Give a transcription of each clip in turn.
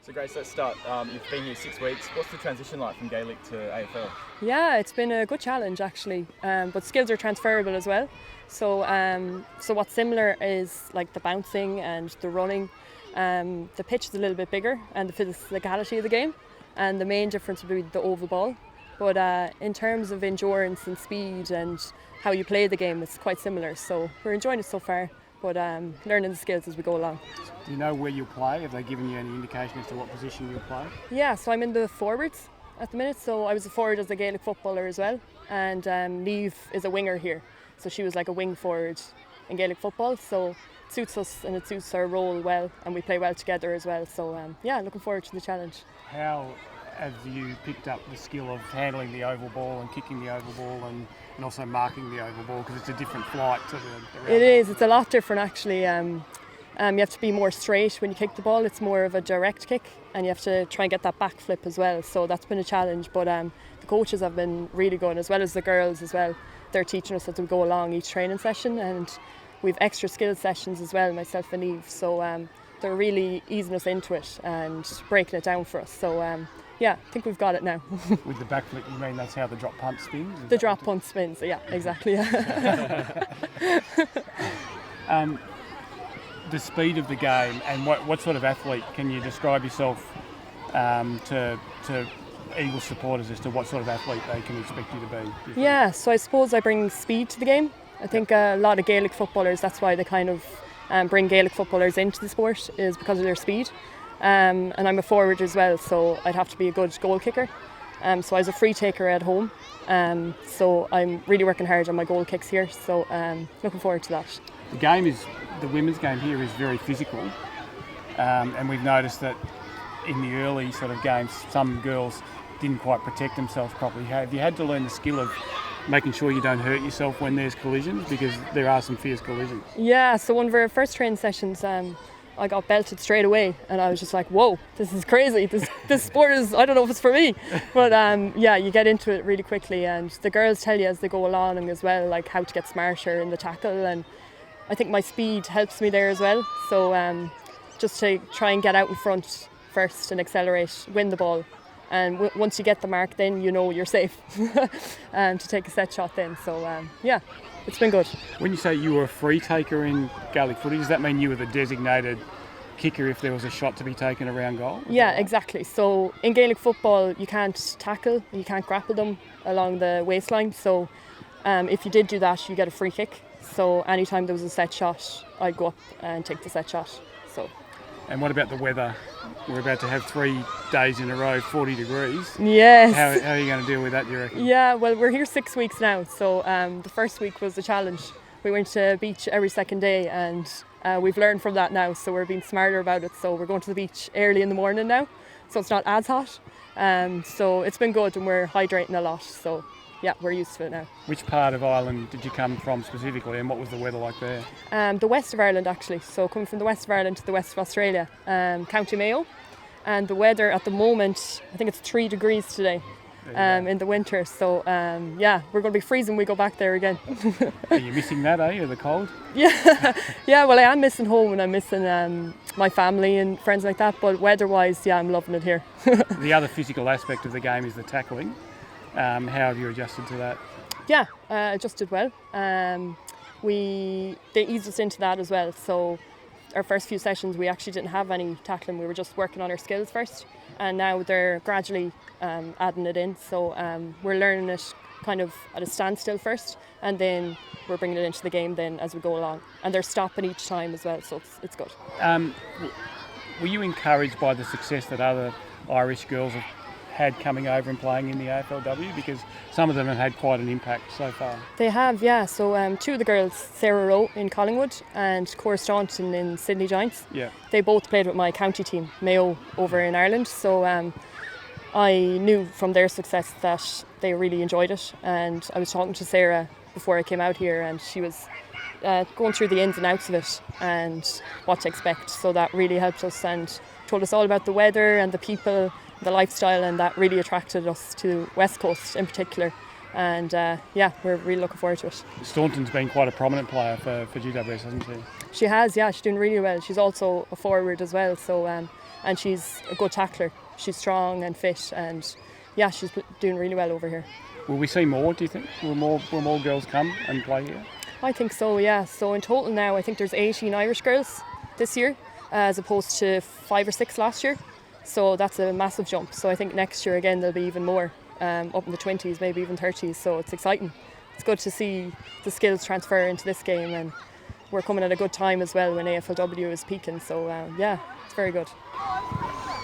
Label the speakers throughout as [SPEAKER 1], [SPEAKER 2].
[SPEAKER 1] So Grace, let's start. You've been here 6 weeks. What's the transition like from Gaelic to AFL?
[SPEAKER 2] Yeah, it's been a good challenge actually, but skills are transferable as well. So what's similar is like the bouncing and the running. The pitch is a little bit bigger and the physicality of the game, and the main difference would be the oval ball. But in terms of endurance and speed and how you play the game, it's quite similar. So we're enjoying it so far, but learning the skills as we go along.
[SPEAKER 3] Do you know where you'll play? Have they given you any indication as to what position you'll play?
[SPEAKER 2] Yeah, so I'm in the forwards at the minute. So I was a forward as a Gaelic footballer as well, and Niamh is a winger here. So she was like a wing forward in Gaelic football. So it suits us and it suits our role well, and we play well together as well. So yeah, looking forward to the challenge.
[SPEAKER 3] How have you picked up the skill of handling the oval ball and kicking the oval ball and also marking the oval ball, because it's a different flight to the round?
[SPEAKER 2] It is. It's a lot different actually. You have to be more straight when you kick the ball. It's more of a direct kick, and you have to try and get that back flip as well. So that's been a challenge. But the coaches have been really good, as well as the girls as well. They're teaching us as we go along each training session, and we've extra skill sessions as well, myself and Niamh. So they're really easing us into it and breaking it down for us. So yeah, I think we've got it now.
[SPEAKER 3] With the back flip, you mean that's how the drop punt spins?
[SPEAKER 2] The drop punt spins, yeah, exactly.
[SPEAKER 3] The speed of the game, and what sort of athlete can you describe yourself to Eagles supporters as to what sort of athlete they can expect you to be?
[SPEAKER 2] Yeah, so I suppose I bring speed to the game. I think a lot of Gaelic footballers, that's why they kind of bring Gaelic footballers into the sport, is because of their speed. And I'm a forward as well, so I'd have to be a good goal kicker. So I was a free taker at home, so I'm really working hard on my goal kicks here, so looking forward to that.
[SPEAKER 3] The women's game here is very physical, and we've noticed that in the early sort of games some girls didn't quite protect themselves properly. Have you had to learn the skill of making sure you don't hurt yourself when there's collisions, because there are some fierce collisions?
[SPEAKER 2] Yeah, so one of our first training sessions I got belted straight away, and I was just like, whoa, this is crazy. This sport is, I don't know if it's for me. But yeah, you get into it really quickly, and the girls tell you as they go along as well, like how to get smarter in the tackle, and I think my speed helps me there as well. So just to try and get out in front first and accelerate, win the ball. And once you get the mark, then you know you're safe to take a set shot then. So yeah, it's been good.
[SPEAKER 3] When you say you were a free taker in Gaelic footy, does that mean you were the designated kicker if there was a shot to be taken around goal?
[SPEAKER 2] Yeah, exactly. So in Gaelic football, you can't tackle, you can't grapple them along the waistline. So if you did do that, you get a free kick. So anytime there was a set shot, I'd go up and take the set shot. So.
[SPEAKER 3] And what about the weather? We're about to have 3 days in a row, 40 degrees.
[SPEAKER 2] Yes.
[SPEAKER 3] How are you going to deal with that, do you reckon?
[SPEAKER 2] Yeah, well, we're here 6 weeks now. So the first week was a challenge. We went to the beach every second day, and we've learned from that now. So we're being smarter about it. So we're going to the beach early in the morning now, so it's not as hot. So it's been good, and we're hydrating a lot. So yeah, we're used to it now.
[SPEAKER 3] Which part of Ireland did you come from specifically, and what was the weather like there?
[SPEAKER 2] The west of Ireland actually, so coming from the west of Ireland to the west of Australia, County Mayo. And the weather at the moment, I think it's 3 degrees today in the winter. So yeah, we're going to be freezing when we go back there again.
[SPEAKER 3] Are you missing that, the cold?
[SPEAKER 2] Yeah, yeah. Well, I am missing home, and I'm missing my family and friends like that. But weather-wise, yeah, I'm loving it here.
[SPEAKER 3] The other physical aspect of the game is the tackling. How have you adjusted to that?
[SPEAKER 2] Yeah, adjusted well. They eased us into that as well. So our first few sessions, we actually didn't have any tackling. We were just working on our skills first, and now they're gradually adding it in. So we're learning it kind of at a standstill first, and then we're bringing it into the game then as we go along. And they're stopping each time as well, so it's good.
[SPEAKER 3] Were you encouraged by the success that other Irish girls have had coming over and playing in the AFLW, because some of them have had quite an impact so far?
[SPEAKER 2] They have, yeah. So 2 of the girls, Sarah Rowe in Collingwood and Cora Staunton in Sydney Giants,
[SPEAKER 3] yeah,
[SPEAKER 2] they both played with my county team, Mayo, over in Ireland. So I knew from their success that they really enjoyed it, and I was talking to Sarah before I came out here, and she was going through the ins and outs of it and what to expect. So that really helped us and told us all about the weather and the people, the lifestyle, and that really attracted us to West Coast in particular. And yeah, we're really looking forward to it.
[SPEAKER 3] Staunton's been quite a prominent player for GWS, hasn't she?
[SPEAKER 2] She has, yeah. She's doing really well. She's also a forward as well. So and she's a good tackler. She's strong and fit, and yeah, she's doing really well over here.
[SPEAKER 3] Will we see more, do you think? Will more girls come and play here?
[SPEAKER 2] I think so, yeah. So in total now, I think there's 18 Irish girls this year, as opposed to 5 or 6 last year. So that's a massive jump. So I think next year again there'll be even more, up in the 20s, maybe even 30s. So it's exciting. It's good to see the skills transfer into this game, and we're coming at a good time as well when AFLW is peaking. So yeah, it's very good.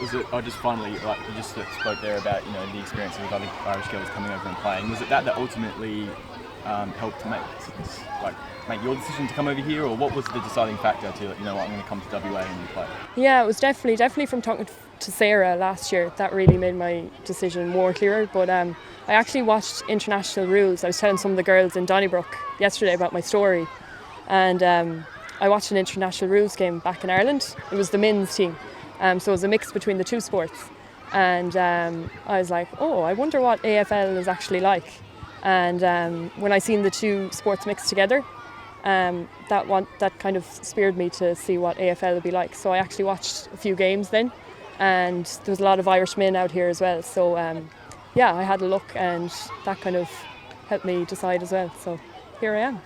[SPEAKER 1] Was it? I just finally, like you just spoke there about the experience of other Irish girls coming over and playing. Was it that ultimately helped to make your decision to come over here, or what was the deciding factor to I'm going to come to WA and play?
[SPEAKER 2] Yeah, it was definitely from talking to Sarah last year that really made my decision more clearer. But I actually watched international rules. I was telling some of the girls in Donnybrook yesterday about my story, and I watched an international rules game back in Ireland. It was the men's team. So it was a mix between the two sports, and I was like, oh, I wonder what AFL is actually like. And when I seen the two sports mixed together, that kind of spurred me to see what AFL would be like. So I actually watched a few games then, and there was a lot of Irish men out here as well. So yeah, I had a look, and that kind of helped me decide as well. So here I am.